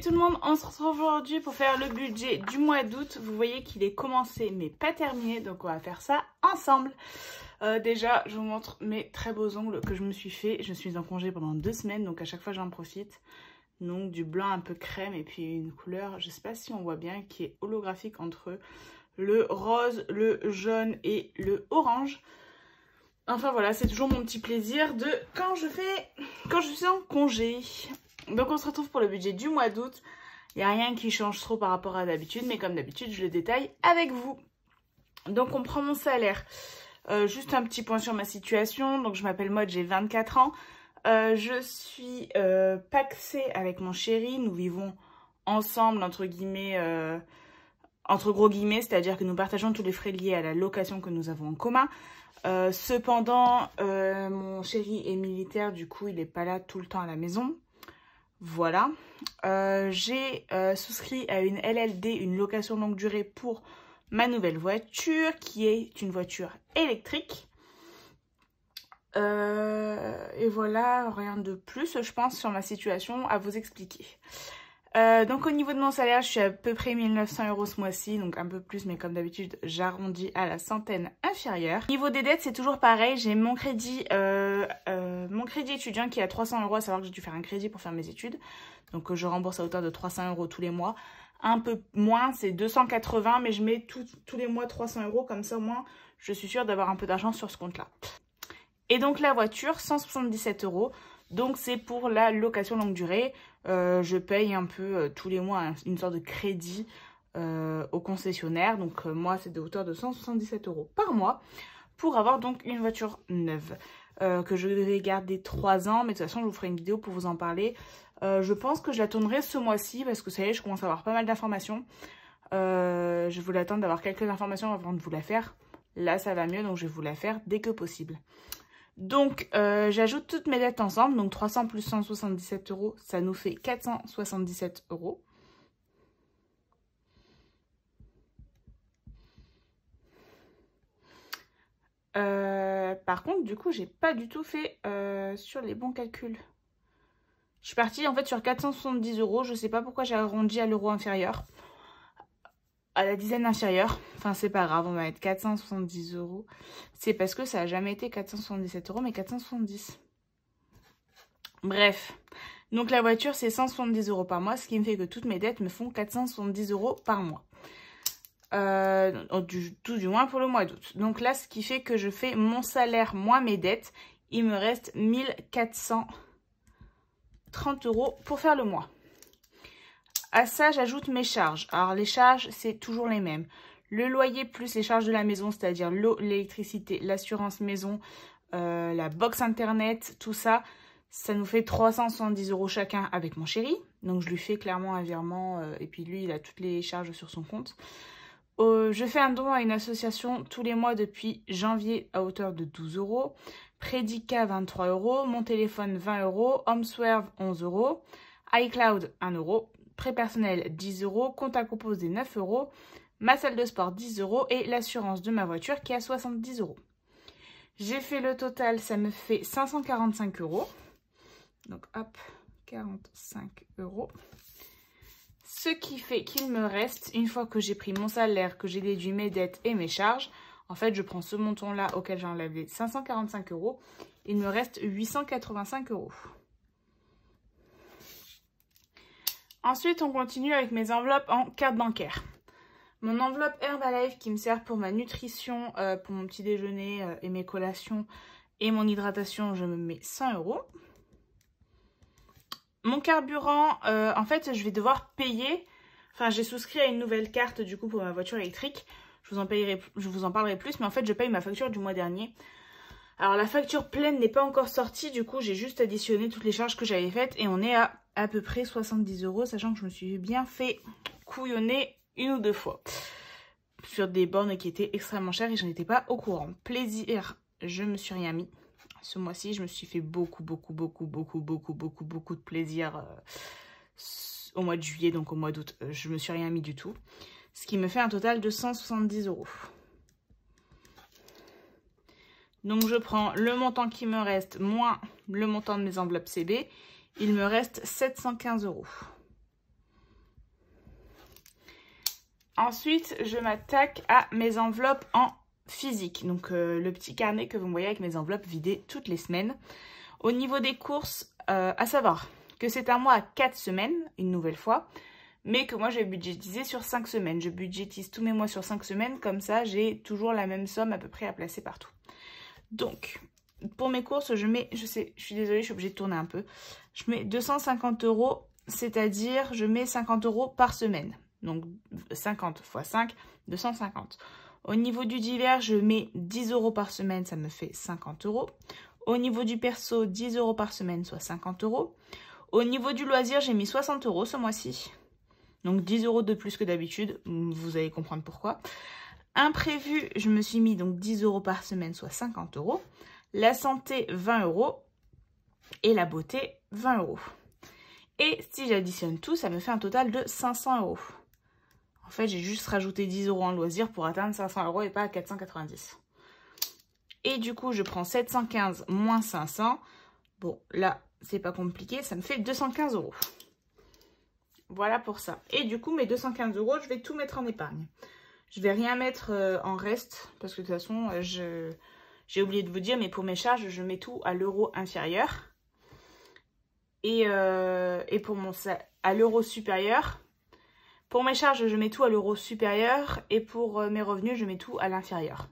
Salut tout le monde, on se retrouve aujourd'hui pour faire le budget du mois d'août. Vous voyez qu'il est commencé mais pas terminé, donc on va faire ça ensemble. Déjà, je vous montre mes très beaux ongles que je me suis fait. Je suis en congé pendant 2 semaines, donc à chaque fois j'en profite. Donc du blanc un peu crème et puis une couleur, je sais pas si on voit bien, qui est holographique entre le rose, le jaune et le orange. Enfin voilà, c'est toujours mon petit plaisir de quand je suis en congé. Donc on se retrouve pour le budget du mois d'août. Il n'y a rien qui change trop par rapport à d'habitude, mais comme d'habitude, je le détaille avec vous. Donc on prend mon salaire. Juste un petit point sur ma situation. Donc je m'appelle Maud, j'ai 24 ans. Je suis pacsée avec mon chéri. Nous vivons ensemble, entre guillemets, entre gros guillemets, c'est-à-dire que nous partageons tous les frais liés à la location que nous avons en commun. Cependant, mon chéri est militaire, du coup il n'est pas là tout le temps à la maison. Voilà. J'ai souscrit à une LLD, une location longue durée pour ma nouvelle voiture, qui est une voiture électrique. Et voilà, rien de plus, je pense, sur ma situation à vous expliquer. Donc au niveau de mon salaire, je suis à peu près 1900 € ce mois-ci, donc un peu plus, mais comme d'habitude, j'arrondis à la centaine inférieure. Niveau des dettes, c'est toujours pareil, j'ai mon crédit étudiant qui est à 300 €, à savoir que j'ai dû faire un crédit pour faire mes études. Donc je rembourse à hauteur de 300 € tous les mois. Un peu moins, c'est 280, mais je mets tous les mois 300 €, comme ça au moins, je suis sûre d'avoir un peu d'argent sur ce compte-là. Et donc la voiture, 177 €. Donc c'est pour la location longue durée. Je paye un peu tous les mois une sorte de crédit au concessionnaire. Donc moi c'est de hauteur de 177 € par mois pour avoir donc une voiture neuve que je vais garder 3 ans. Mais de toute façon je vous ferai une vidéo pour vous en parler. Je pense que je la tournerai ce mois-ci parce que ça y est, je commence à avoir pas mal d'informations. Je voulais attendre d'avoir quelques informations avant de vous la faire. Là ça va mieux, donc je vais vous la faire dès que possible. Donc, j'ajoute toutes mes dettes ensemble. Donc, 300 plus 177 €, ça nous fait 477 €. Par contre, du coup, j'ai pas du tout fait sur les bons calculs. Je suis partie en fait sur 470 €. Je sais pas pourquoi j'ai arrondi à l'euro inférieur. À la dizaine inférieure, enfin c'est pas grave, on va mettre 470 €. C'est parce que ça a jamais été 477 € mais 470. Bref, donc la voiture c'est 170 € par mois, ce qui me fait que toutes mes dettes me font 470 € par mois. Tout du moins pour le mois d'août. Donc là, ce qui fait que je fais mon salaire moins mes dettes, il me reste 1430 € pour faire le mois. À ça, j'ajoute mes charges. Alors, les charges, c'est toujours les mêmes. Le loyer plus les charges de la maison, c'est-à-dire l'eau, l'électricité, l'assurance maison, la box internet, tout ça, ça nous fait 370 € chacun avec mon chéri. Donc, je lui fais clairement un virement et puis lui, il a toutes les charges sur son compte. Je fais un don à une association tous les mois depuis janvier à hauteur de 12 €. Prédica, 23 €. Mon téléphone, 20 €. HomeSwerve, 11 €. iCloud, 1 €. Prêt personnel 10 €, compte à composer 9 €, ma salle de sport 10 € et l'assurance de ma voiture qui est à 70 €. J'ai fait le total, ça me fait 545 €. Donc hop, 45 €. Ce qui fait qu'il me reste, une fois que j'ai pris mon salaire, que j'ai déduit mes dettes et mes charges, en fait je prends ce montant-là auquel j'enlève les 545 €, il me reste 885 €. Ensuite, on continue avec mes enveloppes en carte bancaire. Mon enveloppe Herbalife qui me sert pour ma nutrition, pour mon petit déjeuner et mes collations et mon hydratation, je me mets 100 €. Mon carburant, en fait, je vais devoir payer. Enfin, j'ai souscrit à une nouvelle carte du coup pour ma voiture électrique. Je vous en parlerai plus, mais en fait, je paye ma facture du mois dernier. Alors, la facture pleine n'est pas encore sortie. Du coup, j'ai juste additionné toutes les charges que j'avais faites et on est à peu près 70 €, sachant que je me suis bien fait couillonner 1 ou 2 fois sur des bornes qui étaient extrêmement chères et je n'étais pas au courant. Plaisir, je me suis rien mis. Ce mois-ci, je me suis fait beaucoup de plaisir au mois de juillet, donc au mois d'août, je me suis rien mis du tout. Ce qui me fait un total de 170 €. Donc je prends le montant qui me reste moins le montant de mes enveloppes CB. Il me reste 715 €. Ensuite, je m'attaque à mes enveloppes en physique. Donc, le petit carnet que vous me voyez avec mes enveloppes vidées toutes les semaines. Au niveau des courses, à savoir que c'est un mois à 4 semaines, une nouvelle fois. Mais que moi, j'ai budgétisé sur 5 semaines. Je budgétise tous mes mois sur 5 semaines. Comme ça, j'ai toujours la même somme à peu près à placer partout. Donc, pour mes courses, je mets, je suis désolée, je suis obligée de tourner un peu. Je mets 250 €, c'est-à-dire je mets 50 € par semaine. Donc, 50 x 5, 250. Au niveau du divers, je mets 10 € par semaine, ça me fait 50 €. Au niveau du perso, 10 € par semaine, soit 50 €. Au niveau du loisir, j'ai mis 60 € ce mois-ci. Donc 10 € de plus que d'habitude, vous allez comprendre pourquoi. Imprévu, je me suis mis donc 10 € par semaine, soit 50 €. La santé, 20 €. Et la beauté, 20 €. Et si j'additionne tout, ça me fait un total de 500 €. En fait, j'ai juste rajouté 10 € en loisir pour atteindre 500 € et pas à 490. Et du coup, je prends 715 moins 500. Bon, là, c'est pas compliqué, ça me fait 215 €. Voilà pour ça. Et du coup, mes 215 €, je vais tout mettre en épargne. Je vais rien mettre en reste parce que de toute façon, j'ai oublié de vous dire, mais pour mes charges, je mets tout à l'euro inférieur. Et pour à l'euro supérieur. Pour mes charges, je mets tout à l'euro supérieur. Et pour mes revenus, je mets tout à l'inférieur.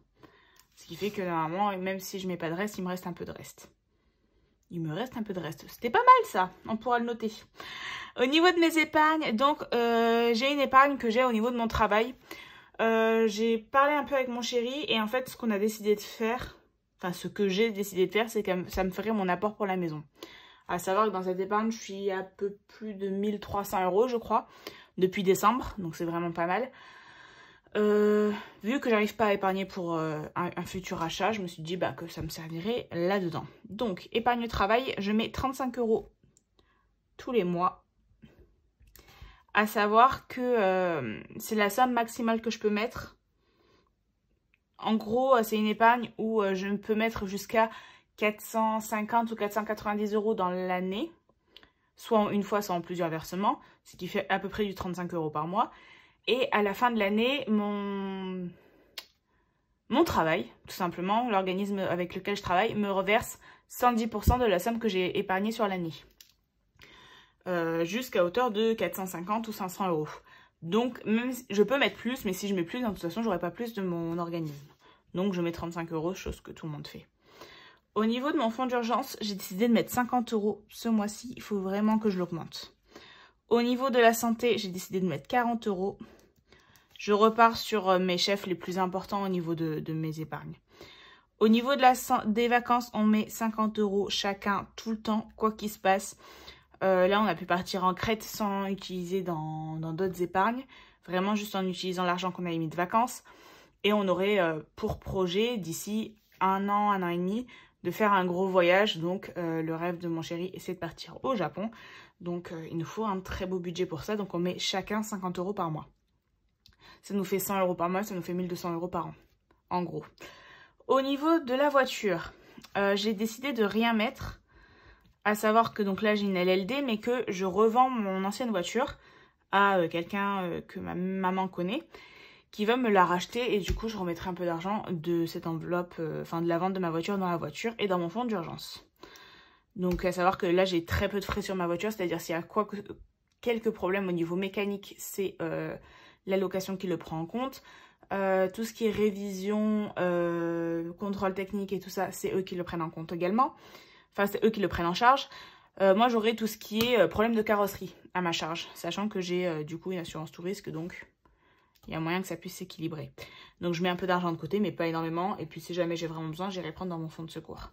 Ce qui fait que normalement, même si je mets pas de reste, il me reste un peu de reste. Il me reste un peu de reste. C'était pas mal ça, on pourra le noter. Au niveau de mes épargnes, donc j'ai une épargne que j'ai au niveau de mon travail. J'ai parlé un peu avec mon chéri et en fait ce qu'on a décidé de faire, enfin ce que j'ai décidé de faire, c'est que ça me ferait mon apport pour la maison. À savoir que dans cette épargne, je suis à peu plus de 1300 € je crois, depuis décembre, donc c'est vraiment pas mal. Vu que j'arrive pas à épargner pour un futur achat, je me suis dit que ça me servirait là-dedans. Donc, épargne travail, je mets 35 € tous les mois. À savoir que c'est la somme maximale que je peux mettre. En gros, c'est une épargne où je peux mettre jusqu'à 450 ou 490 € dans l'année. Soit en une fois, soit en plusieurs versements. Ce qui fait à peu près du 35 € par mois. Et à la fin de l'année, mon travail, tout simplement, l'organisme avec lequel je travaille, me reverse 110% de la somme que j'ai épargnée sur l'année. Jusqu'à hauteur de 450 ou 500 €. Donc, même si, je peux mettre plus, mais si je mets plus, de toute façon, j'aurai pas plus de mon organisme. Donc, je mets 35 €, chose que tout le monde fait. Au niveau de mon fonds d'urgence, j'ai décidé de mettre 50 € ce mois-ci. Il faut vraiment que je l'augmente. Au niveau de la santé, j'ai décidé de mettre 40 €. Je repars sur mes chefs les plus importants au niveau de mes épargnes. Au niveau des vacances, on met 50 € chacun tout le temps, quoi qu'il se passe. Là, on a pu partir en Crète sans utiliser dans d'autres épargnes. Vraiment juste en utilisant l'argent qu'on avait mis de vacances. Et on aurait pour projet d'ici un an et demi de faire un gros voyage. Donc, le rêve de mon chéri, c'est de partir au Japon. Donc, il nous faut un très beau budget pour ça. Donc, on met chacun 50 € par mois. Ça nous fait 100 € par mois, ça nous fait 1200 € par an, en gros. Au niveau de la voiture, j'ai décidé de rien mettre. À savoir que donc là, j'ai une LLD, mais que je revends mon ancienne voiture à quelqu'un que ma maman connaît, qui va me la racheter. Et du coup, je remettrai un peu d'argent de cette enveloppe, de la vente de ma voiture dans la voiture et dans mon fonds d'urgence. Donc, à savoir que là, j'ai très peu de frais sur ma voiture. C'est-à-dire, s'il y a quelques problèmes au niveau mécanique, c'est la location qui le prend en compte. Tout ce qui est révision, contrôle technique et tout ça, c'est eux qui le prennent en compte également. Enfin, c'est eux qui le prennent en charge. Moi, j'aurai tout ce qui est problème de carrosserie à ma charge. Sachant que j'ai du coup une assurance tout risque, donc il y a moyen que ça puisse s'équilibrer. Donc, je mets un peu d'argent de côté, mais pas énormément. Et puis, si jamais j'ai vraiment besoin, j'irai prendre dans mon fonds de secours.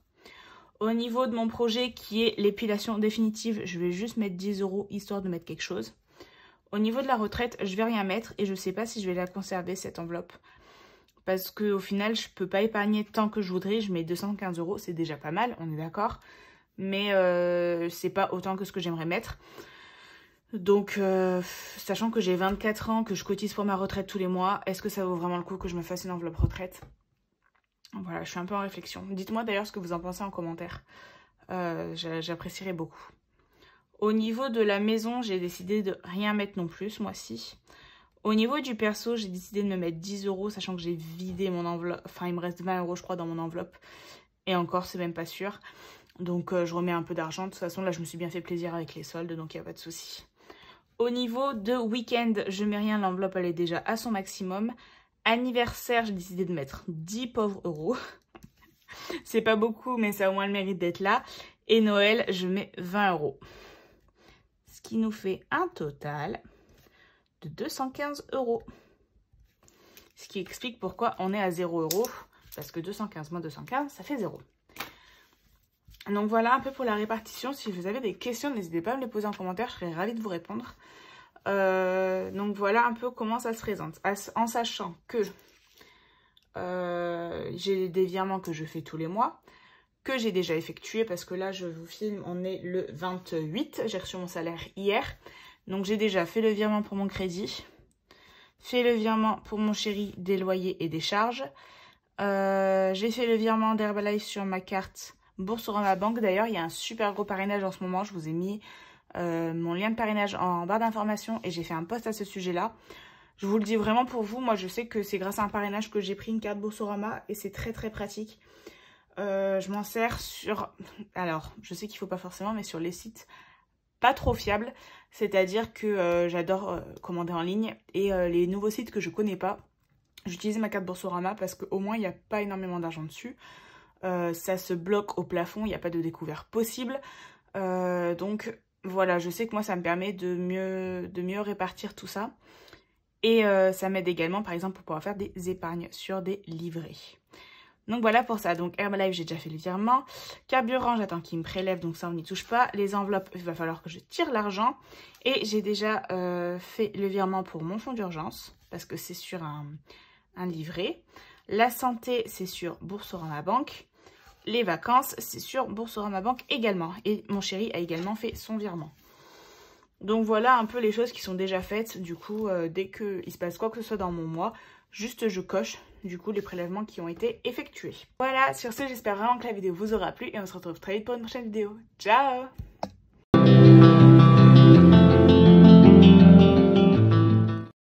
Au niveau de mon projet qui est l'épilation définitive, je vais juste mettre 10 € histoire de mettre quelque chose. Au niveau de la retraite, je vais rien mettre et je ne sais pas si je vais la conserver, cette enveloppe. Parce qu'au final, je ne peux pas épargner tant que je voudrais. Je mets 215 €, c'est déjà pas mal, on est d'accord. Mais c'est pas autant que ce que j'aimerais mettre. Donc, sachant que j'ai 24 ans, que je cotise pour ma retraite tous les mois, est-ce que ça vaut vraiment le coup que je me fasse une enveloppe retraite? Voilà, je suis un peu en réflexion. Dites-moi d'ailleurs ce que vous en pensez en commentaire. J'apprécierais beaucoup. Au niveau de la maison, j'ai décidé de rien mettre non plus ce mois-ci. Au niveau du perso, j'ai décidé de me mettre 10 €, sachant que j'ai vidé mon enveloppe. Enfin, il me reste 20 € je crois dans mon enveloppe. Et encore, c'est même pas sûr. Donc je remets un peu d'argent. De toute façon, là, je me suis bien fait plaisir avec les soldes, donc il n'y a pas de souci. Au niveau de week-end, je mets rien. L'enveloppe, elle est déjà à son maximum. Anniversaire, j'ai décidé de mettre 10 pauvres euros. C'est pas beaucoup, mais ça a au moins le mérite d'être là. Et Noël, je mets 20 €. Ce qui nous fait un total de 215 €. Ce qui explique pourquoi on est à 0 €. Parce que 215 moins 215, ça fait 0. Donc voilà un peu pour la répartition. Si vous avez des questions, n'hésitez pas à me les poser en commentaire. Je serais ravie de vous répondre. Donc voilà un peu comment ça se présente. En sachant que j'ai des virements que je fais tous les mois, que j'ai déjà effectué parce que là je vous filme, on est le 28. J'ai reçu mon salaire hier. Donc j'ai déjà fait le virement pour mon crédit, fait le virement pour mon chéri des loyers et des charges. J'ai fait le virement d'Herbalife sur ma carte Boursorama Banque. D'ailleurs, il y a un super gros parrainage en ce moment. Je vous ai mis mon lien de parrainage en barre d'informations et j'ai fait un post à ce sujet-là. Je vous le dis vraiment pour vous. Moi, je sais que c'est grâce à un parrainage que j'ai pris une carte Boursorama et c'est très très pratique. Je m'en sers sur... Alors, je sais qu'il ne faut pas forcément, mais sur les sites pas trop fiables. C'est-à-dire que j'adore commander en ligne et les nouveaux sites que je connais pas, j'utilise ma carte Boursorama parce qu'au moins, il n'y a pas énormément d'argent dessus. Ça se bloque au plafond, il n'y a pas de découvert possible. Donc voilà, je sais que moi, ça me permet de mieux répartir tout ça. Et ça m'aide également, par exemple, pour pouvoir faire des épargnes sur des livrets. Donc voilà pour ça. Donc Herbalife, j'ai déjà fait le virement. Carburant, j'attends qu'il me prélève, donc ça on n'y touche pas. Les enveloppes, il va falloir que je tire l'argent. Et j'ai déjà fait le virement pour mon fonds d'urgence, parce que c'est sur un livret. La santé, c'est sur Boursorama Banque. Les vacances, c'est sur Boursorama Banque également. Et mon chéri a également fait son virement. Donc voilà un peu les choses qui sont déjà faites. Du coup, dès qu'il se passe quoi que ce soit dans mon mois, juste je coche du coup les prélèvements qui ont été effectués. Voilà, sur ce, j'espère vraiment que la vidéo vous aura plu et on se retrouve très vite pour une prochaine vidéo. Ciao!